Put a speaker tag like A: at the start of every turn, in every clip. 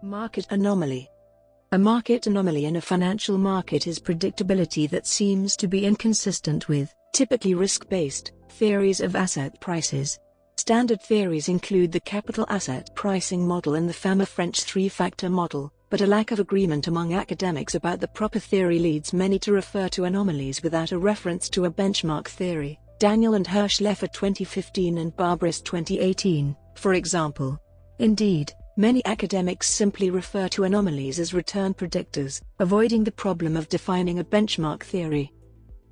A: Market anomaly. A market anomaly in a financial market is predictability that seems to be inconsistent with, typically risk-based, theories of asset prices. Standard theories include the capital asset pricing model and the Fama-French Three Factor Model, but a lack of agreement among academics about the proper theory leads many to refer to anomalies without a reference to a benchmark theory. Daniel and Hirschleifer 2015 and Barberis 2018, for example. Indeed, many academics simply refer to anomalies as return predictors, avoiding the problem of defining a benchmark theory.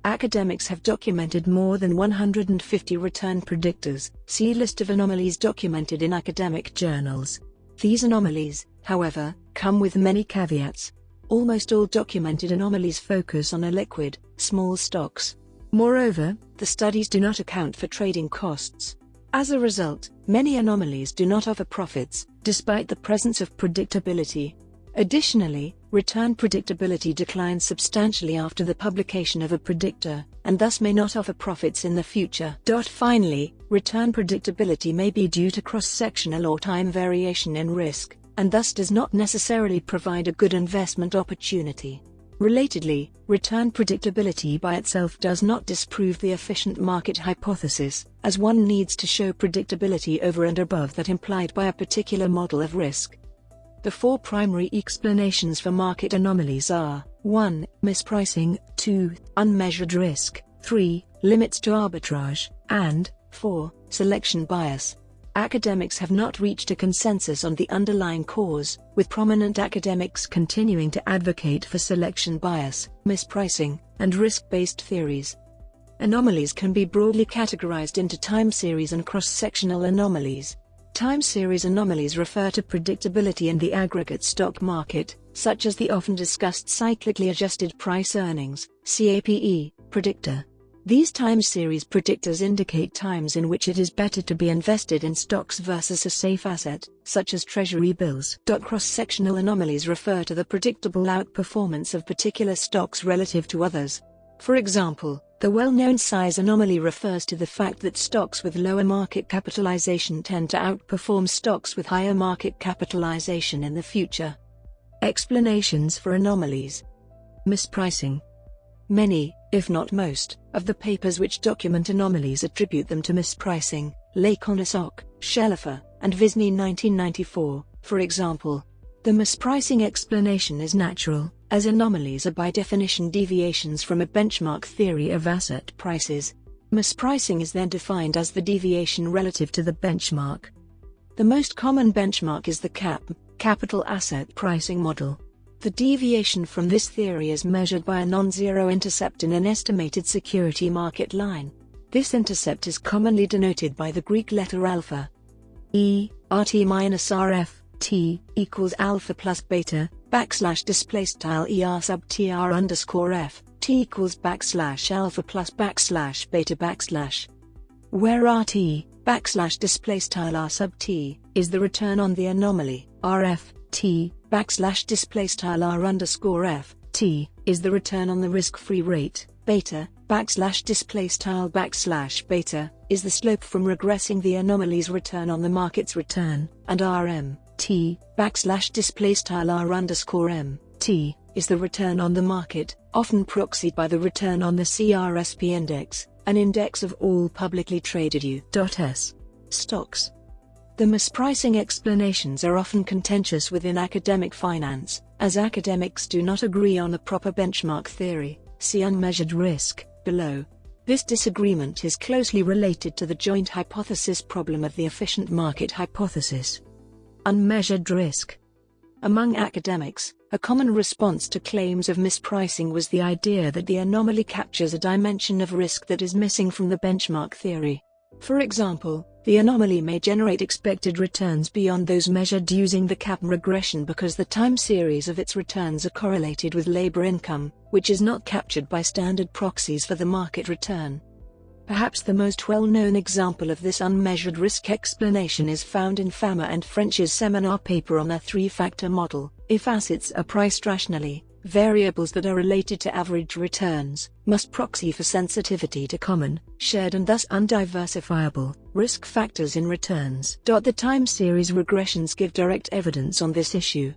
A: Academics have documented more than 150 return predictors. See list of anomalies documented in academic journals. These anomalies, however, come with many caveats. Almost all documented anomalies focus on illiquid, small stocks. Moreover, the studies do not account for trading costs. As a result, many anomalies do not offer profits, despite the presence of predictability. Additionally, return predictability declines substantially after the publication of a predictor, and thus may not offer profits in the future. Finally, return predictability may be due to cross-sectional or time variation in risk, and thus does not necessarily provide a good investment opportunity. Relatedly, return predictability by itself does not disprove the efficient market hypothesis, as one needs to show predictability over and above that implied by a particular model of risk. The four primary explanations for market anomalies are: 1. Mispricing, 2. Unmeasured risk, 3. Limits to arbitrage, and 4. Selection bias. Academics have not reached a consensus on the underlying cause, with prominent academics continuing to advocate for selection bias, mispricing, and risk-based theories. Anomalies can be broadly categorized into time series and cross-sectional anomalies. Time series anomalies refer to predictability in the aggregate stock market, such as the often discussed cyclically adjusted price earnings (CAPE) predictor. These time series predictors indicate times in which it is better to be invested in stocks versus a safe asset, such as treasury bills. Cross-sectional anomalies refer to the predictable outperformance of particular stocks relative to others. For example, the well-known size anomaly refers to the fact that stocks with lower market capitalization tend to outperform stocks with higher market capitalization in the future. Explanations for anomalies. Mispricing. Many, if not most, of the papers which document anomalies attribute them to mispricing, Hirschleifer, Hirschleifer, and Visny 1994, for example. The mispricing explanation is natural, as anomalies are by definition deviations from a benchmark theory of asset prices. Mispricing is then defined as the deviation relative to the benchmark. The most common benchmark is the capital asset pricing model. The deviation from this theory is measured by a non-zero intercept in an estimated security market line. This intercept is commonly denoted by the Greek letter alpha. RT minus RF, T, equals alpha plus beta, display style ER sub TR underscore F, T equals alpha plus beta . Where RT, display style R sub T, is the return on the anomaly, RF, T, display style R underscore F, T, is the return on the risk-free rate, beta, display style beta, is the slope from regressing the anomaly's return on the market's return, and RM, T, display style R underscore M, T, is the return on the market, often proxied by the return on the CRSP index, an index of all publicly traded U.S. stocks. The mispricing explanations are often contentious within academic finance, as academics do not agree on a proper benchmark theory. See unmeasured risk, below. This disagreement is closely related to the joint hypothesis problem of the efficient market hypothesis. Unmeasured risk. Among academics, a common response to claims of mispricing was the idea that the anomaly captures a dimension of risk that is missing from the benchmark theory. For example, the anomaly may generate expected returns beyond those measured using the CAP regression because the time series of its returns are correlated with labor income, which is not captured by standard proxies for the market return. Perhaps the most well-known example of this unmeasured risk explanation is found in Fama-French's seminar paper on a three-factor model. If assets are priced rationally, variables that are related to average returns must proxy for sensitivity to common, shared and thus undiversifiable, risk factors in returns. The time series regressions give direct evidence on this issue.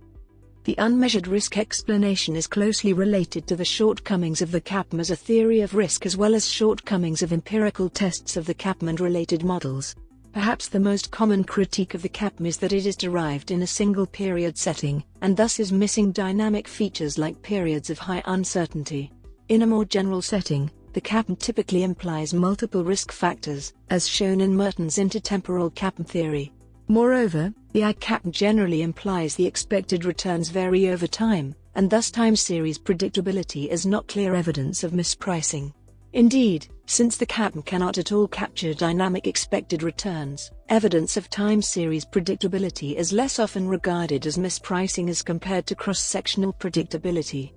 A: The unmeasured risk explanation is closely related to the shortcomings of the CAPM as a theory of risk as well as shortcomings of empirical tests of the CAPM and related models. Perhaps the most common critique of the CAPM is that it is derived in a single period setting, and thus is missing dynamic features like periods of high uncertainty. In a more general setting, the CAPM typically implies multiple risk factors, as shown in Merton's intertemporal CAPM theory. Moreover, the I-CAPM generally implies the expected returns vary over time, and thus time series predictability is not clear evidence of mispricing. Indeed, since the CAPM cannot at all capture dynamic expected returns, evidence of time series predictability is less often regarded as mispricing as compared to cross-sectional predictability.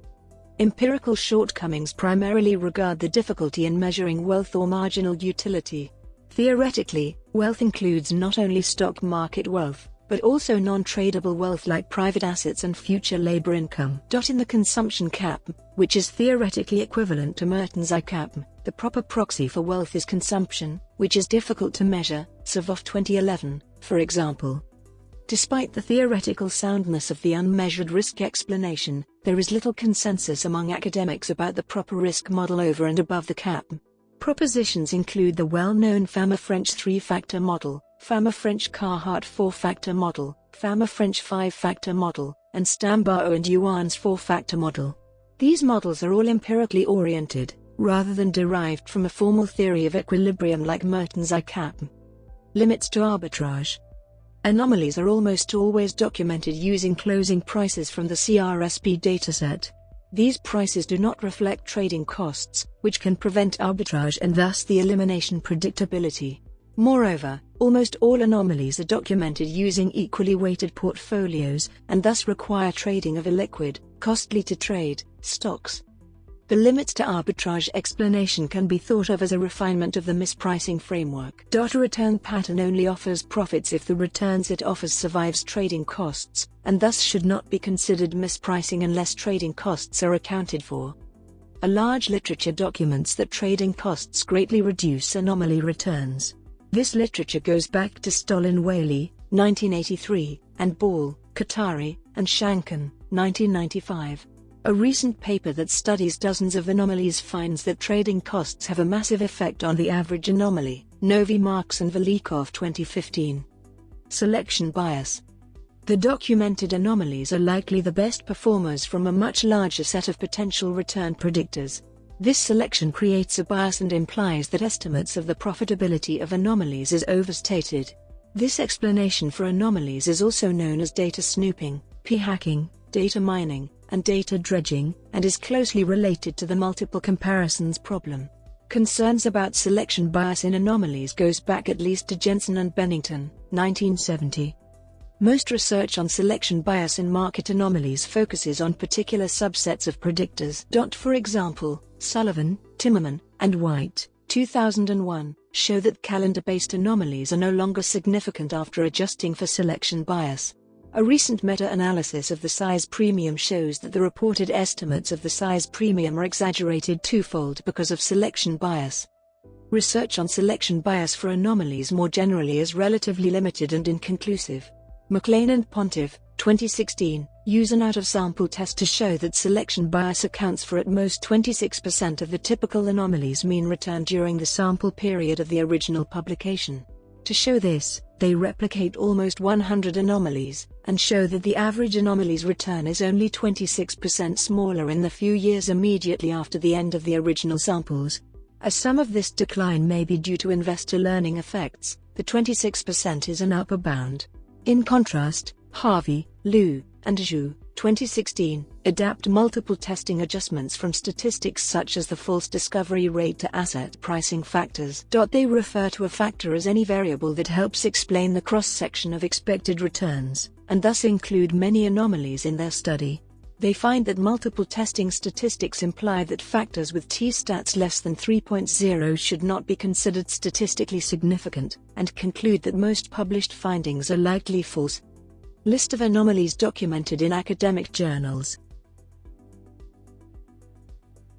A: Empirical shortcomings primarily regard the difficulty in measuring wealth or marginal utility. Theoretically, wealth includes not only stock market wealth, but also non-tradable wealth like private assets and future labor income. In the consumption CAPM, which is theoretically equivalent to Merton's I-CAPM, the proper proxy for wealth is consumption, which is difficult to measure, Savov 2011, for example. Despite the theoretical soundness of the unmeasured risk explanation, there is little consensus among academics about the proper risk model over and above the CAPM. Propositions include the well-known Fama-French Three Factor Model, Fama-French Carhart Four Factor Model, Fama-French Five Factor Model, and Stambaro and Yuan's Four Factor Model. These models are all empirically oriented, rather than derived from a formal theory of equilibrium like Merton's I-CAPM. Limits to arbitrage. Anomalies are almost always documented using closing prices from the CRSP dataset. These prices do not reflect trading costs, which can prevent arbitrage and thus the elimination predictability. Moreover, almost all anomalies are documented using equally weighted portfolios, and thus require trading of illiquid, costly-to-trade, stocks. The limits to arbitrage explanation can be thought of as a refinement of the mispricing framework. A return pattern only offers profits if the returns it offers survives trading costs, and thus should not be considered mispricing unless trading costs are accounted for. A large literature documents that trading costs greatly reduce anomaly returns. This literature goes back to Stolin-Whaley, 1983, and Ball, Qatari, and Shankan, 1995. A recent paper that studies dozens of anomalies finds that trading costs have a massive effect on the average anomaly, Novi Marks and Velikov 2015. Selection bias. The documented anomalies are likely the best performers from a much larger set of potential return predictors. This selection creates a bias and implies that estimates of the profitability of anomalies is overstated. This explanation for anomalies is also known as data snooping, p-hacking, data mining, and data dredging, and is closely related to the multiple comparisons problem. Concerns about selection bias in anomalies goes back at least to Jensen and Bennington, 1970. Most research on selection bias in market anomalies focuses on particular subsets of predictors. For example, Sullivan, Timmerman, and White, 2001, show that calendar-based anomalies are no longer significant after adjusting for selection bias. A recent meta-analysis of the size premium shows that the reported estimates of the size premium are exaggerated twofold because of selection bias. Research on selection bias for anomalies more generally is relatively limited and inconclusive. McLean and Pontiff, 2016, use an out-of-sample test to show that selection bias accounts for at most 26% of the typical anomalies mean return during the sample period of the original publication. To show this, they replicate almost 100 anomalies, and show that the average anomaly's return is only 26% smaller in the few years immediately after the end of the original samples. As some of this decline may be due to investor learning effects, the 26% is an upper bound. In contrast, Harvey, Liu, and Zhu, 2016, adapt multiple testing adjustments from statistics such as the false discovery rate to asset pricing factors. They refer to a factor as any variable that helps explain the cross-section of expected returns, and thus include many anomalies in their study. They find that multiple testing statistics imply that factors with t-stats less than 3.0 should not be considered statistically significant, and conclude that most published findings are likely false. List of anomalies documented in academic journals.